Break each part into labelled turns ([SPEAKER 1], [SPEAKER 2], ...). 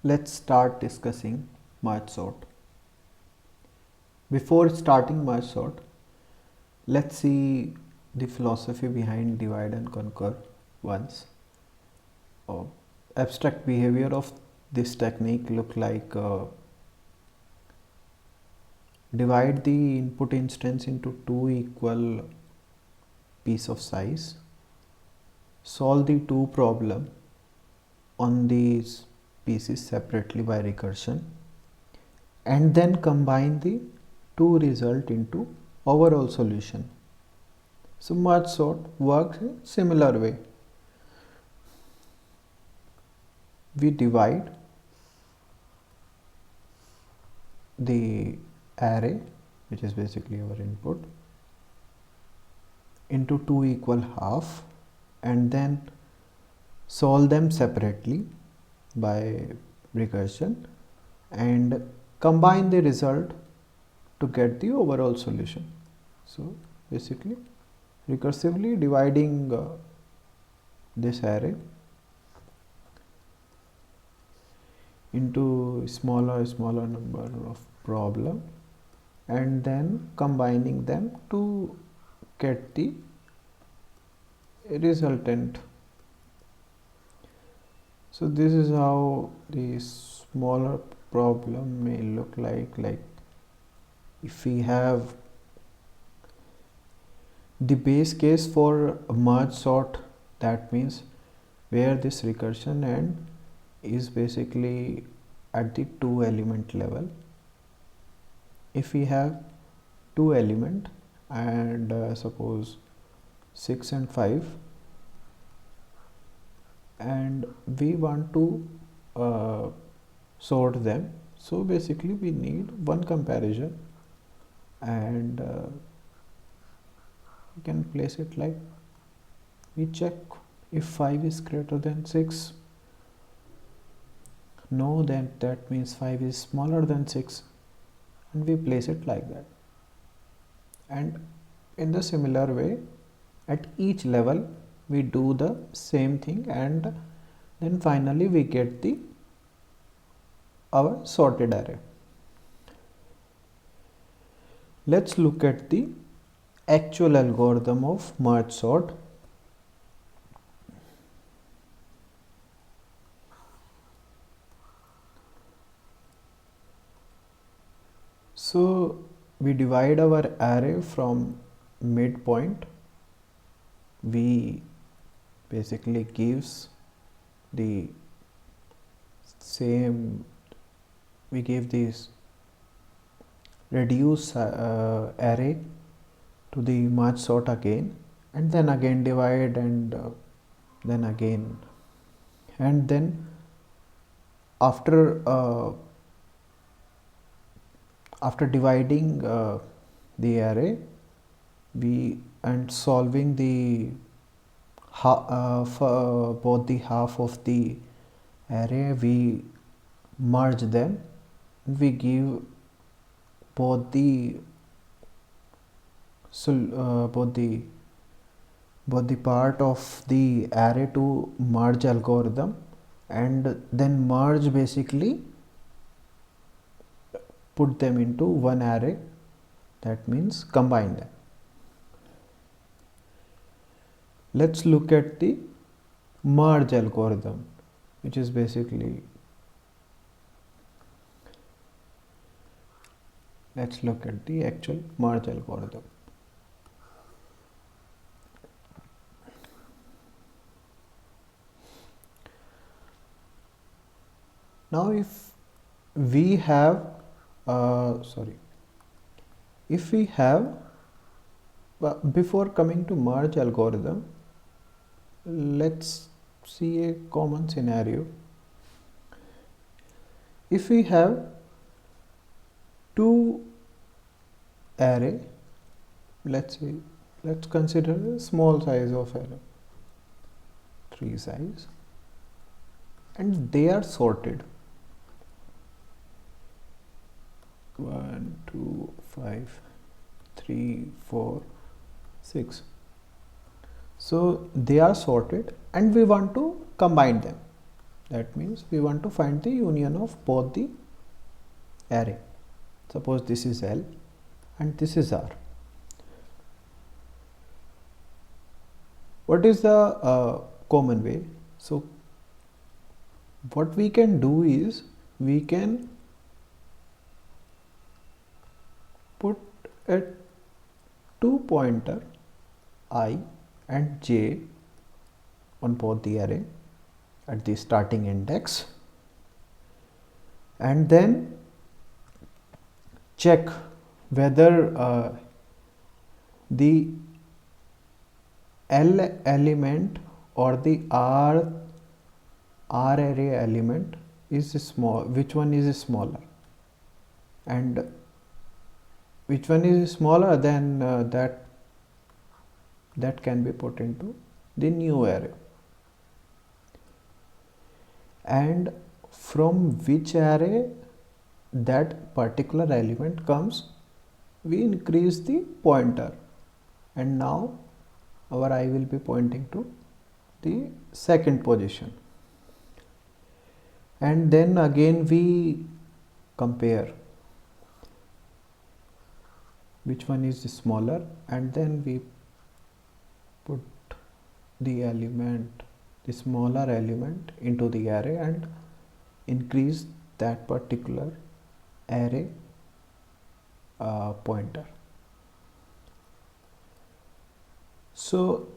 [SPEAKER 1] Let's start discussing merge sort. Before starting merge sort, let's see the philosophy behind divide and conquer once. Abstract behavior of this technique look like divide the input instance into two equal piece of size, solve the two problem on these pieces separately by recursion, and then combine the two result into overall solution. So merge sort works in similar way. We divide the array, which is basically our input, into two equal half and then solve them separately by recursion and combine the result to get the overall solution. So basically recursively dividing this array into smaller number of problem and then combining them to get the resultant. So this is how the smaller problem may look like if we have the base case for a merge sort, that means where this recursion end is basically at the two element level. If we have two element and suppose 6 and 5, and we want to sort them, so basically we need one comparison and we can place it like we check if 5 is greater than 6. No, then that means 5 is smaller than 6 and we place it like that. And in the similar way at each level we do the same thing and then finally we get the our sorted array. Let's look at the actual algorithm of merge sort. So we divide our array from midpoint. We basically gives the same, we give this reduce array to the merge sort again and then again divide and then again, and then after dividing the array we and solving the for both the half of the array, we merge them, we give both the both the part of the array to merge algorithm and then merge basically put them into one array, that means combine them. Let's look at the merge algorithm, which is basically, let's look at the actual merge algorithm. Now if we have if we have before coming to merge algorithm, let's see a common scenario. If we have two array, let's consider a small size of array, 3 size, and they are sorted 1 2 5 3 4 6. So they are sorted and we want to combine them. That means we want to find the union of both the array. Suppose this is L and this is R. What is the common way? So what we can do is we can put a two pointer I and j on both the array at the starting index, and then check whether the L element or the R array element is small, which one is smaller, and which one is smaller, then that can be put into the new array. And from which array that particular element comes, we increase the pointer, and now our eye will be pointing to the second position. And then again we compare which one is smaller, and then we put the element, the smaller element, into the array and increase that particular array pointer. So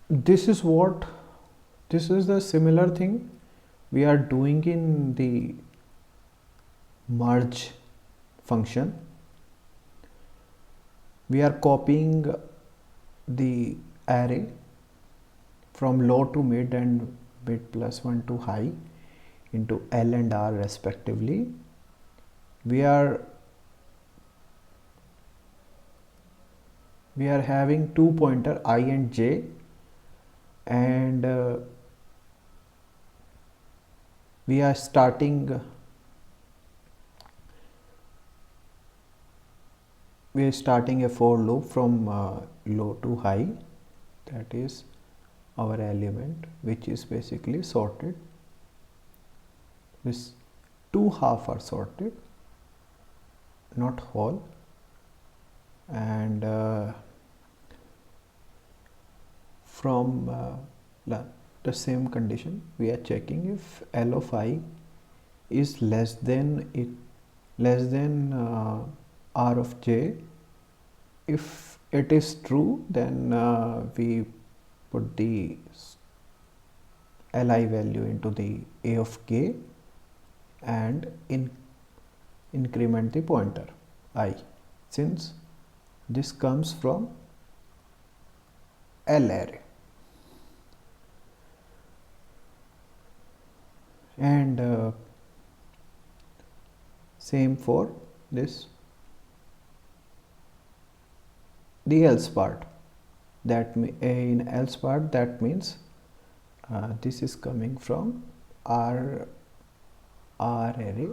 [SPEAKER 1] this is the similar thing we are doing in the merge function. We are copying the array from low to mid and mid plus 1 to high into L and R respectively. We are having two pointer I and j, and we are starting a for loop from low to high. That is our element, which is basically sorted. This two half are sorted, not whole, and from the same condition we are checking if L of I is less than R of j. If it is true, then we put the Li value into the A of k and increment the pointer I, since this comes from L array. And same for this, the else part. That in else part, that means this is coming from R array,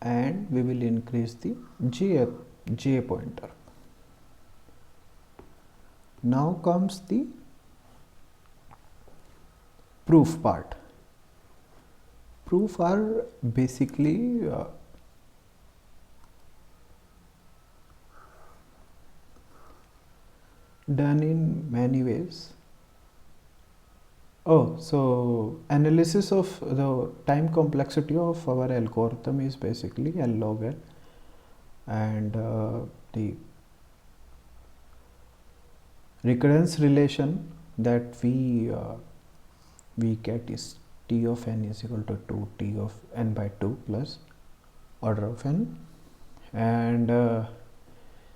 [SPEAKER 1] and we will increase the j pointer. Now comes the proof part. Proof are basically done in many ways. So analysis of the time complexity of our algorithm is basically L log L, and the recurrence relation that we get is T of n is equal to 2 T of n by 2 plus order of n, and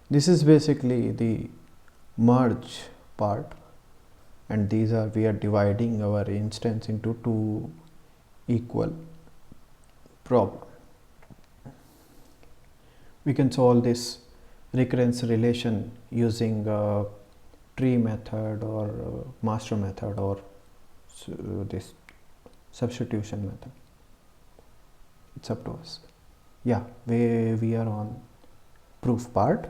[SPEAKER 1] this is basically the merge part, and these are, we are dividing our instance into two equal problem. We can solve this recurrence relation using tree method or master method or this substitution method. It's up to us. Yeah, we are on proof part.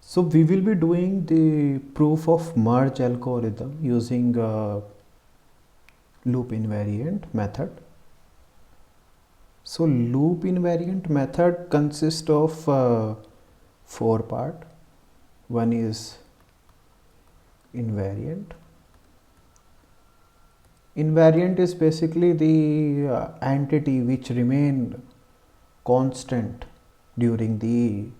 [SPEAKER 1] So we will be doing the proof of merge algorithm using loop invariant method. So loop invariant method consists of 4 parts. One is invariant. Invariant is basically the entity which remain constant during the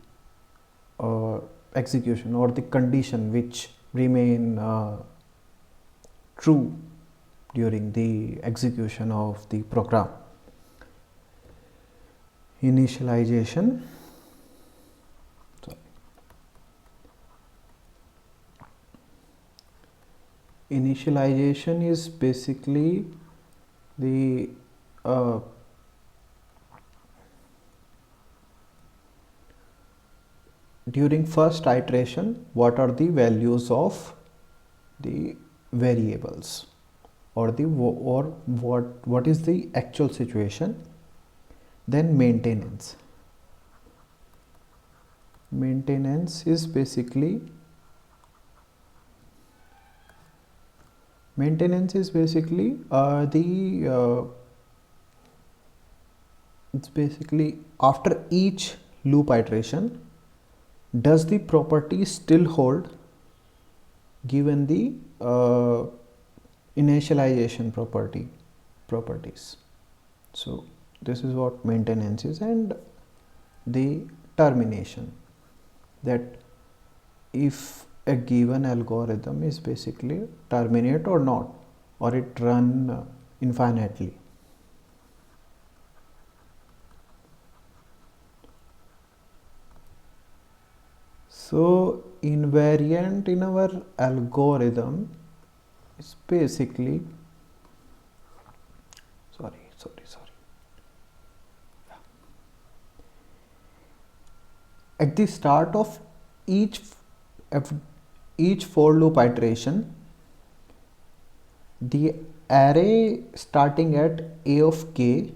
[SPEAKER 1] execution, or the condition which remain true during the execution of the program. Initialization. Initialization is basically the during first iteration, what are the values of the variables, or what is the actual situation. Then maintenance. Maintenance is basically it's basically after each loop iteration, does the property still hold given the initialization properties. So this is what maintenance is. And the termination, that if a given algorithm is basically terminate or not, or it run infinitely. So invariant in our algorithm is basically at the start of each for loop iteration, the array starting at a of k,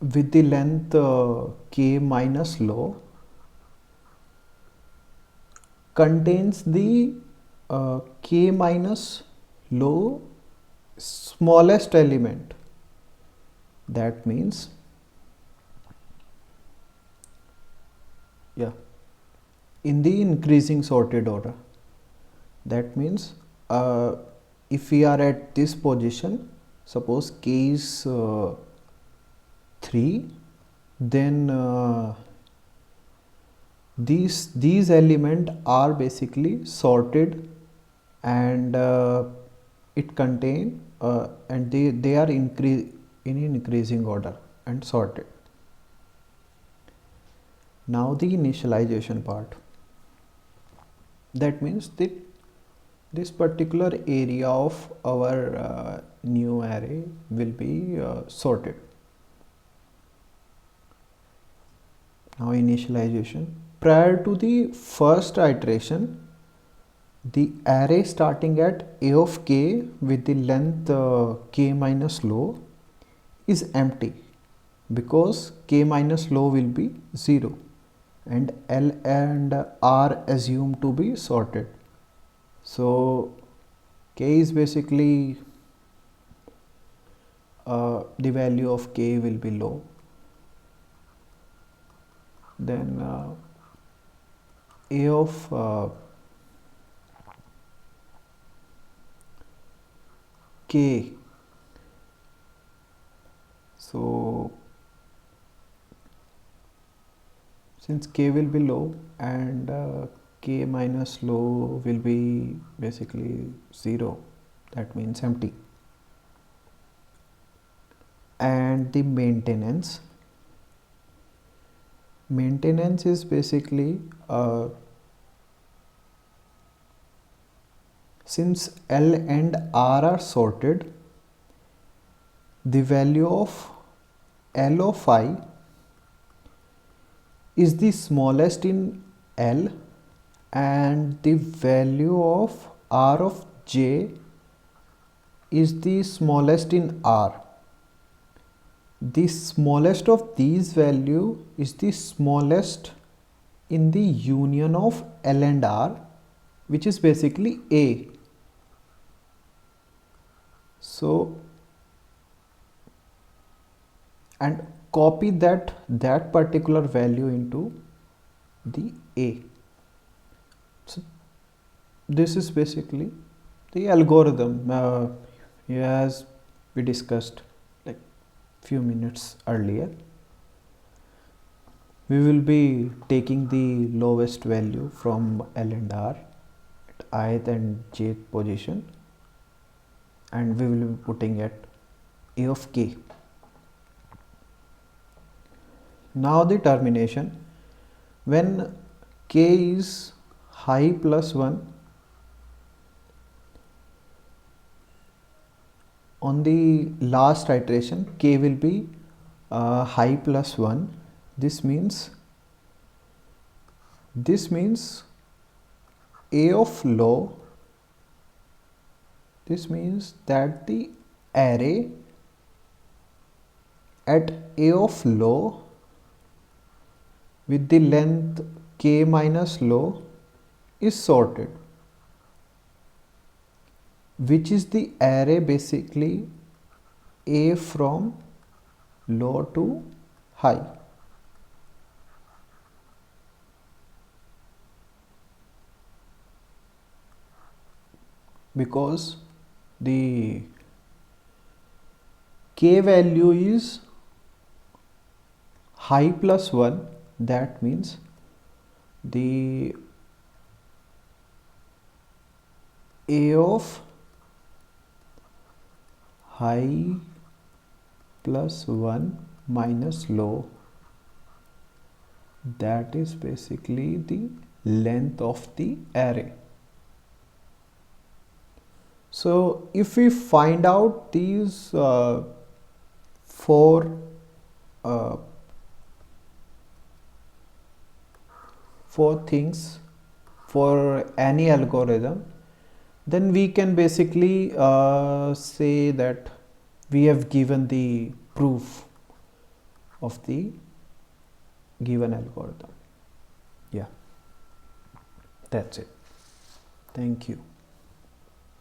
[SPEAKER 1] with the length k minus low, contains the k minus low smallest element. That means in the increasing sorted order. That means if we are at this position, suppose k is 3, then these elements are basically sorted, and it contain and they are in increasing order and sorted. Now the initialization part. That means that this particular area of our new array will be sorted. Now initialization. Prior to the first iteration, the array starting at a of k with the length k minus low is empty, because k minus low will be 0 and L and R assumed to be sorted. So k is basically the value of k will be low. Then a of k, so since k will be low and k minus low will be basically 0, that means empty. And the maintenance is basically since L and R are sorted, the value of L of I is the smallest in L, and the value of R of J is the smallest in R. The smallest of these value is the smallest in the union of L and R, which is basically A. So, and copy that particular value into the A. So this is basically the algorithm as we discussed like few minutes earlier. We will be taking the lowest value from L and R at ith and jth position, and we will be putting at A of k. Now the termination, when k is high plus 1, on the last iteration k will be high plus 1. This means A of low, this means that the array at A of low with the length k minus low is sorted, which is the array basically A from low to high. Because the k value is high plus 1, that means the A of high plus 1 minus low, that is basically the length of the array. So if we find out these four things for any algorithm, then we can basically say that we have given the proof of the given algorithm. Yeah, that's it. Thank you.